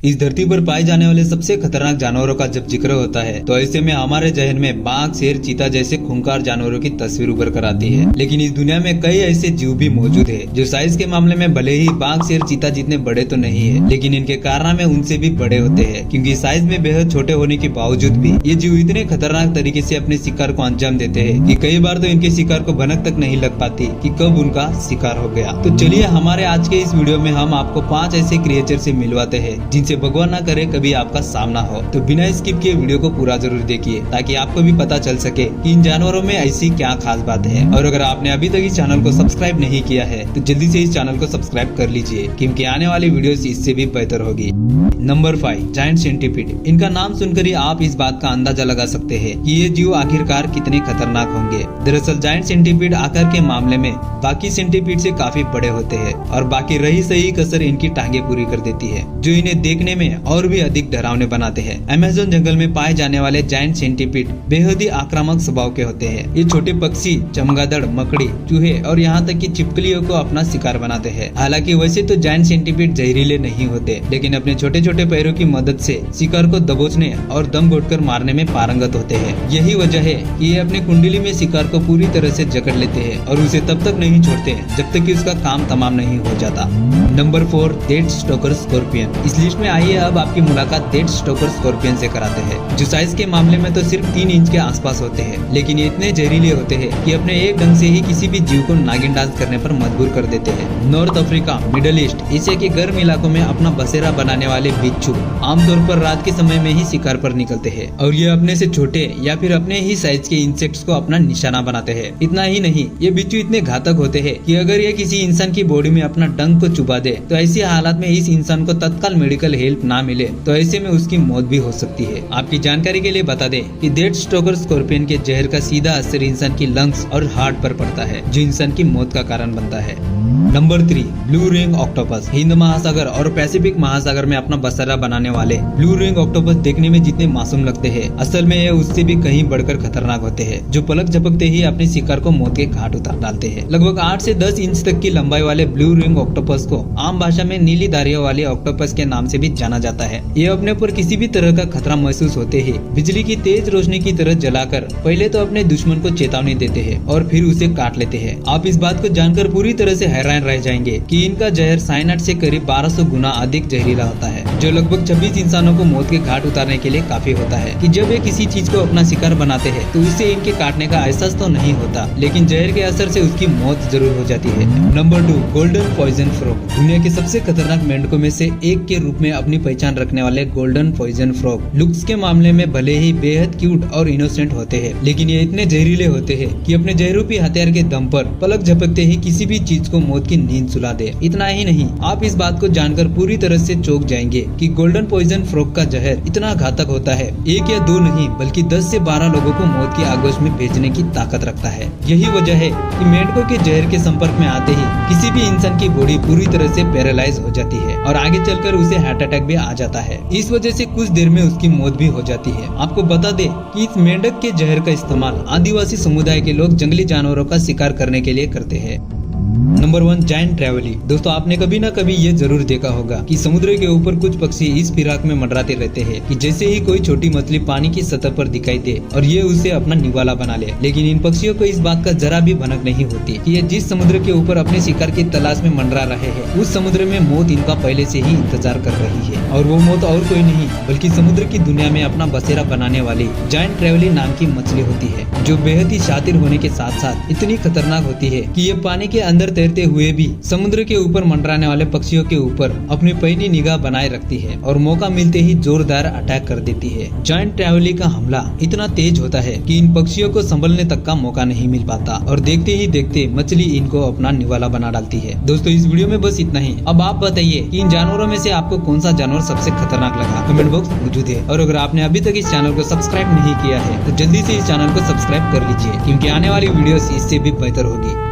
इस धरती पर पाए जाने वाले सबसे खतरनाक जानवरों का जब जिक्र होता है तो ऐसे में हमारे जहन में बाघ, शेर, चीता जैसे खूंखार जानवरों की तस्वीर उभर कर आती है। लेकिन इस दुनिया में कई ऐसे जीव भी मौजूद है जो साइज के मामले में भले ही बाघ, शेर, चीता जितने बड़े तो नहीं है, लेकिन इनके कारनामे उनसे भी बड़े होते हैं, क्योंकि साइज में बेहद छोटे होने के बावजूद भी ये जीव इतने खतरनाक तरीके से अपने शिकार को अंजाम देते हैं कि कई बार तो इनके शिकार को भनक तक नहीं लग पाती कि कब उनका शिकार हो गया। तो चलिए हमारे आज के इस वीडियो में हम आपको 5 ऐसे क्रिएचर से मिलवाते हैं जिनसे भगवान ना करे कभी आपका सामना हो। तो बिना स्किप किए वीडियो को पूरा जरूर देखिए ताकि आपको भी पता चल सके कि इन जानवरों में ऐसी क्या खास बात है। और अगर आपने अभी तक इस चैनल को सब्सक्राइब नहीं किया है तो जल्दी से इस चैनल को सब्सक्राइब कर लीजिए, क्योंकि आने वाली वीडियोस इससे भी बेहतर होगी। Number 5, giant centipede. इनका नाम सुनकर ही आप इस बात का अंदाजा लगा सकते हैं कि ये जीव आखिरकार कितने खतरनाक होंगे। दरअसल जायंट सेंटीपीड आकार के मामले में बाकी सेंटीपीड से काफी बड़े होते हैं और बाकी रही सही कसर इनकी टांगे पूरी कर देती है, जो इन्हें देखने में और भी अधिक डरावने बनाते हैं। अमेज़न जंगल में पाए जाने वाले जायंट सेंटीपीड बेहद ही आक्रामक स्वभाव के होते हैं। ये छोटे पक्षी, चमगादड़, मकड़ी, चूहे और यहाँ तक कि छिपकलियों को अपना शिकार बनाते हैं। हालांकि वैसे तो जायंट सेंटीपीड जहरीले नहीं होते, लेकिन अपने छोटे छोटे पैरों की मदद से शिकार को दबोचने और दम घोटकर मारने में पारंगत होते हैं। यही वजह है कि ये अपनी कुंडली में शिकार को पूरी तरह से जकड़ लेते हैं और उसे तब तक नहीं छोड़ते जब तक कि उसका काम तमाम नहीं हो जाता। Number 4, dead Stoker scorpion. इस लिस्ट में आइए अब आपकी मुलाकात डेड स्टोकर स्कॉर्पियन से कराते हैं, जो साइज के मामले में तो सिर्फ 3 इंच के आसपास होते हैं, लेकिन ये इतने जहरीले होते हैं कि अपने एक ढंग से ही किसी भी जीव को नागिन डांस करने पर मजबूर कर देते हैं। North Africa, middle east, Asia के गर्म इलाकों में अपना बसेरा बनाने वाले बिच्छू आमतौर पर रात के समय में ही शिकार पर निकलते हैं और ये अपने से छोटे या फिर अपने ही साइज के इंसेक्ट्स को अपना निशाना बनाते हैं। इतना ही नहीं, ये बिच्छू इतने घातक होते हैं कि अगर ये किसी इंसान की बॉडी में अपना डंक को चुबा दे तो ऐसी हालात में इस इंसान को तत्काल मेडिकल हेल्प ना मिले तो ऐसे में उसकी मौत भी हो सकती है। आपकी जानकारी के लिए बता दें कि डेड स्टोकर स्कॉर्पियन के जहर का सीधा असर इंसान की लंग्स और हार्ट पर पड़ता है, जो इंसान की मौत का कारण बनता है। Number 3, blue ring octopus. Hind महासागर और पैसिफिक महासागर में अपना बसेरा बनाने वाले ब्लू रिंग ऑक्टोपस देखने में जितने मासूम लगते हैं, असल में ये उससे भी कहीं बढ़कर खतरनाक होते हैं, जो पलक झपकते ही अपने शिकार को मौत के घाट उतार डालते हैं। लगभग 8 से 10 इंच तक की लंबाई वाले ब्लू रिंग ऑक्टोपस को आम भाषा में नीली धारियों वाले ऑक्टोपस के नाम से भी जाना जाता है। ये अपने पर किसी भी तरह का खतरा महसूस होते ही बिजली की तेज रोशनी की तरह जलाकर पहले तो अपने दुश्मन को चेतावनी देते हैं और फिर उसे काट लेते हैं। आप इस बात को जानकर पूरी तरह से हैरान रह जाएंगे कि इनका जहर साइनाइड से करीब 1200 गुना अधिक जहरीला होता है, जो लगभग 26 इंसानों को मौत के घाट उतारने के लिए काफी होता है। कि जब ये किसी चीज को अपना शिकार बनाते हैं तो उसे इनके काटने का एहसास तो नहीं होता, लेकिन जहर के असर से उसकी मौत जरूर हो जाती है। Number 2, golden poison frog. दुनिया के सबसे खतरनाक मेंढकों में से एक के रूप में अपनी पहचान रखने वाले गोल्डन पॉइजन फ्रॉग लुक्स के मामले में भले ही बेहद क्यूट और इनोसेंट होते हैं, लेकिन ये इतने जहरीले होते हैं कि अपने जहरूपी हथियार के दम पर पलक झपकते ही किसी भी चीज को मौत की नींद सुला दे। इतना ही नहीं, आप इस बात को जानकर पूरी तरह से चौंक जाएंगे कि गोल्डन पॉइजन फ्रॉग का जहर इतना घातक होता है, 1 या 2 नहीं बल्कि 10 से 12 लोगों को मौत की आगोश में भेजने की ताकत रखता है। यही वजह है कि मेंढकों के जहर के संपर्क में आते ही किसी भी इंसान की बॉडी पूरी तरह से पैरालाइज हो जाती है और आगे चलकर उसे हार्ट अटैक भी आ जाता है। इस वजह से कुछ देर में उसकी मौत भी हो जाती है। आपको बता दे कि इस मेंढक के जहर का इस्तेमाल आदिवासी समुदाय के लोग जंगली जानवरों का शिकार करने के लिए करते हैं। Number 1, giant trevally. दोस्तों आपने कभी ना कभी ये जरूर देखा होगा कि समुद्र के ऊपर कुछ पक्षी इस फिराक में मंडराते रहते हैं कि जैसे ही कोई छोटी मछली पानी की सतह पर दिखाई दे और ये उसे अपना निवाला बना ले। लेकिन इन पक्षियों को इस बात का जरा भी भनक नहीं होती कि ये जिस समुद्र के ऊपर अपने शिकार की तलाश में मंडरा रहे हैं, उस समुद्र में मौत इनका पहले से ही इंतजार कर रही है। और वो मौत और कोई नहीं बल्कि समुद्र की दुनिया में अपना बसेरा बनाने वाली जायंट ट्रैवली नाम की मछली होती है, जो बेहद ही शातिर होने के साथ साथ इतनी खतरनाक होती है कि ये पानी के अंदर तैरते हुए भी समुद्र के ऊपर मंडराने वाले पक्षियों के ऊपर अपनी पैनी निगाह बनाए रखती है और मौका मिलते ही जोरदार अटैक कर देती है। जायंट ट्रैवली का हमला इतना तेज होता है कि इन पक्षियों को संभलने तक का मौका नहीं मिल पाता और देखते ही देखते मछली इनको अपना निवाला बना डालती है। दोस्तों इस वीडियो में बस इतना ही। अब आप बताइए कि इन जानवरों में से आपको कौन सा जानवर सबसे खतरनाक लगा? कमेंट बॉक्स मौजूद है। और अगर आपने अभी तक इस चैनल को सब्सक्राइब नहीं किया है तो जल्दी से इस चैनल को सब्सक्राइब कर लीजिए, क्योंकि आने वाली वीडियोस इससे भी बेहतर होगी।